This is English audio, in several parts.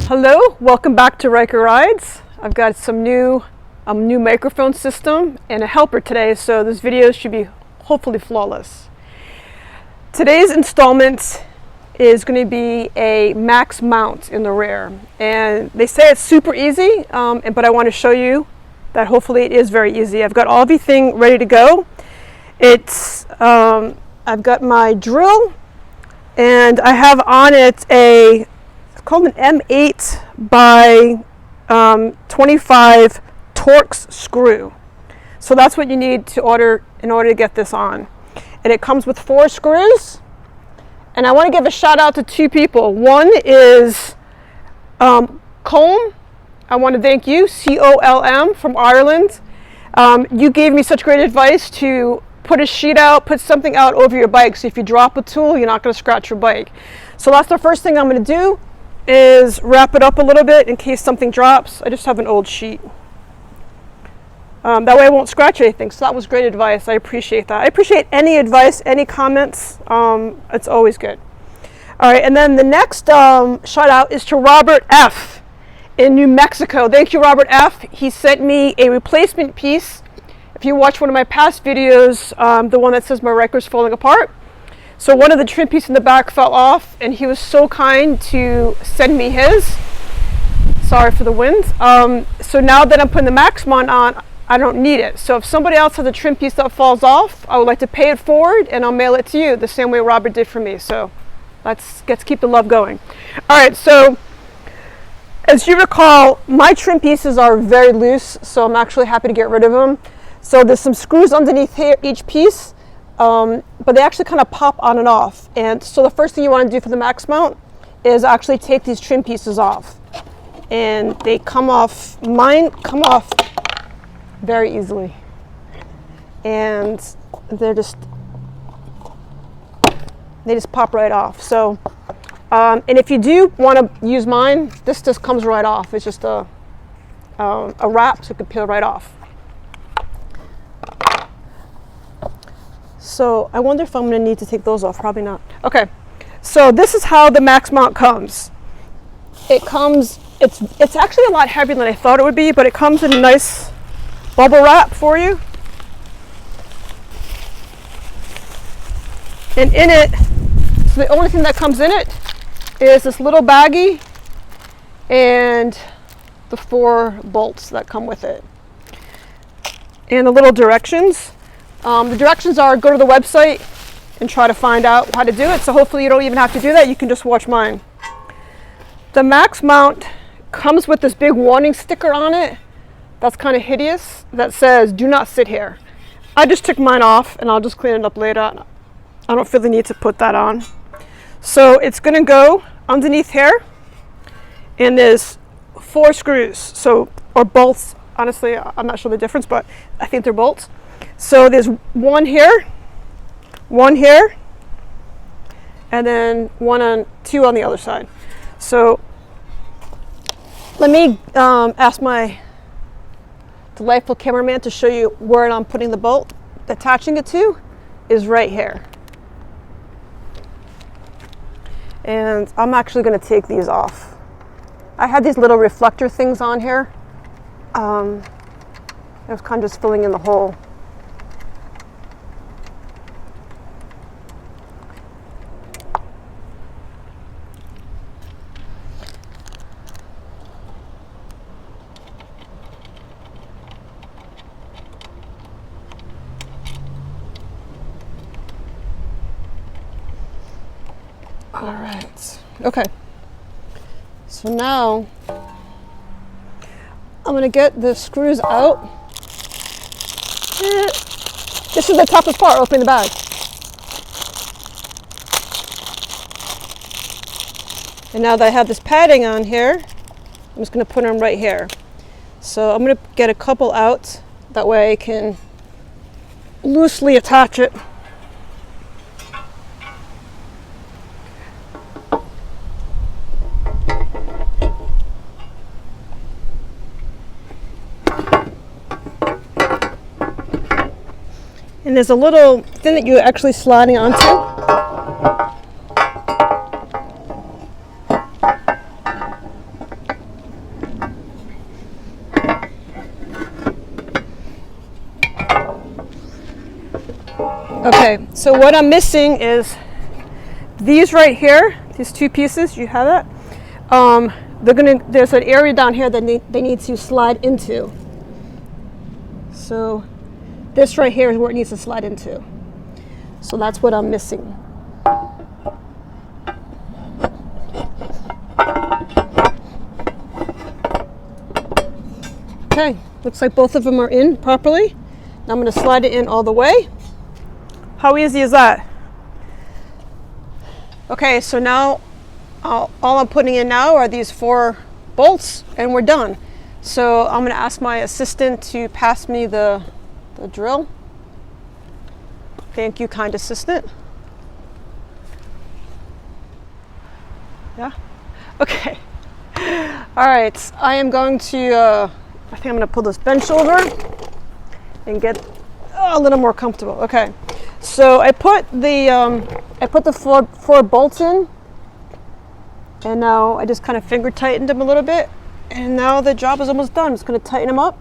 Hello, welcome back to Ryker Rides. I've got some new microphone system and a helper today, so this video should be hopefully flawless. Today's installment is going to be a max mount in the rear, and they say it's super easy, but I want to show you that hopefully it is very easy. I've got everything ready to go. I've got my drill, and I have on it it's called an M8 by 25 Torx screw. So that's what you need to order in order to get this on. And it comes with 4 screws. And I want to give a shout out to 2 people. One is Cowl. I want to thank you, COLM from Ireland. You gave me such great advice to put a sheet out, put something out over your bike, so if you drop a tool, you're not going to scratch your bike. So that's the first thing I'm going to do, is wrap it up a little bit in case something drops. I just have an old sheet. That way I won't scratch anything. So that was great advice. I appreciate that. I appreciate any advice, any comments. It's always good. All right, and then the next shout out is to Robert F. in New Mexico. Thank you, Robert F. He sent me a replacement piece. If you watch one of my past videos, the one that says my Ryker's falling apart. So one of the trim pieces in the back fell off, and he was so kind to send me his. Sorry for the wind. So now that I'm putting the max mount on, I don't need it. So if somebody else has a trim piece that falls off, I would like to pay it forward, and I'll mail it to you the same way Robert did for me. So let's keep the love going. All right, so as you recall, my trim pieces are very loose, so I'm actually happy to get rid of them. So there's some screws underneath here, each piece, but they actually kind of pop on and off. And so the first thing you want to do for the max mount is actually take these trim pieces off. And they come off, mine come off very easily. And they just pop right off. So, and if you do want to use mine, this just comes right off. It's just a wrap, so it can peel right off. So I wonder if I'm going to need to take those off. Probably not. Okay, so this is how the max mount comes. It's actually a lot heavier than I thought it would be, but it comes in a nice bubble wrap for you. And in it, so the only thing that comes in it is this little baggie and the 4 bolts that come with it. And the little directions. The directions are go to the website and try to find out how to do it. So hopefully you don't even have to do that. You can just watch mine. The max mount comes with this big warning sticker on it. That's kind of hideous. That says, "Do not sit here." I just took mine off, and I'll just clean it up later. I don't feel the need to put that on. So it's going to go underneath here, and there's 4 screws, or bolts. Honestly, I'm not sure the difference, but I think they're bolts. So there's 1 here, 1 here, and then 2 on the other side. So let me ask my delightful cameraman to show you where I'm putting the bolt. Attaching it to is right here. And I'm actually going to take these off. I had these little reflector things on here. I was kind of just filling in the hole. All right, okay. So now I'm gonna get the screws out. This is the toughest part, opening the bag. And now that I have this padding on here, I'm just gonna put them right here. So I'm gonna get a couple out, that way I can loosely attach it. And there's a little thing that you're actually sliding onto. Okay, so what I'm missing is these right here, these two pieces. You have that? There's an area down here that they need to slide into. So this right here is where it needs to slide into. So that's what I'm missing. Okay, looks like both of them are in properly. Now I'm going to slide it in all the way. How easy is that? Okay, so now all I'm putting in now are these 4 bolts and we're done. So I'm going to ask my assistant to pass me the drill. Thank you, kind assistant. Yeah? Okay. All right, I am going to, I think I'm going to pull this bench over and get a little more comfortable. Okay, so I put the 4 bolts in, and now I just kind of finger tightened them a little bit, and now the job is almost done. I'm just going to tighten them up.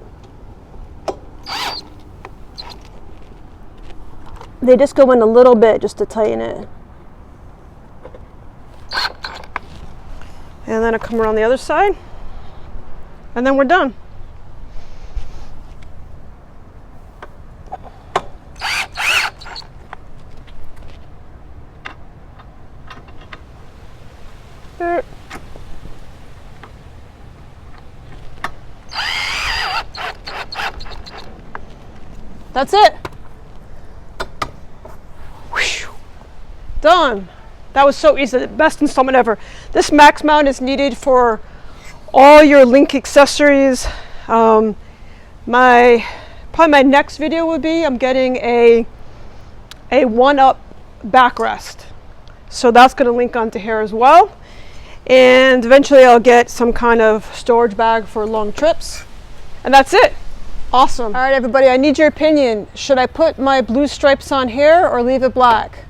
They just go in a little bit just to tighten it. And then I come around the other side, and then we're done. There. That's it. Whew. Done. That was so easy, the best installment ever. This max mount is needed for all your link accessories. Probably my next video would be I'm getting a 1-up backrest. So that's going to link onto here as well. And eventually I'll get some kind of storage bag for long trips. And that's it. Awesome. All right, everybody, I need your opinion. Should I put my blue stripes on here or leave it black?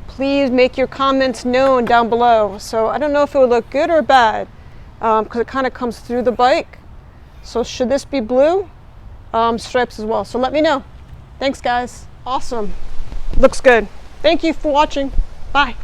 Please make your comments known down below. So I don't know if it would look good or bad because it kind of comes through the bike. So should this be blue? Stripes as well. So let me know. Thanks, guys. Awesome. Looks good. Thank you for watching. Bye.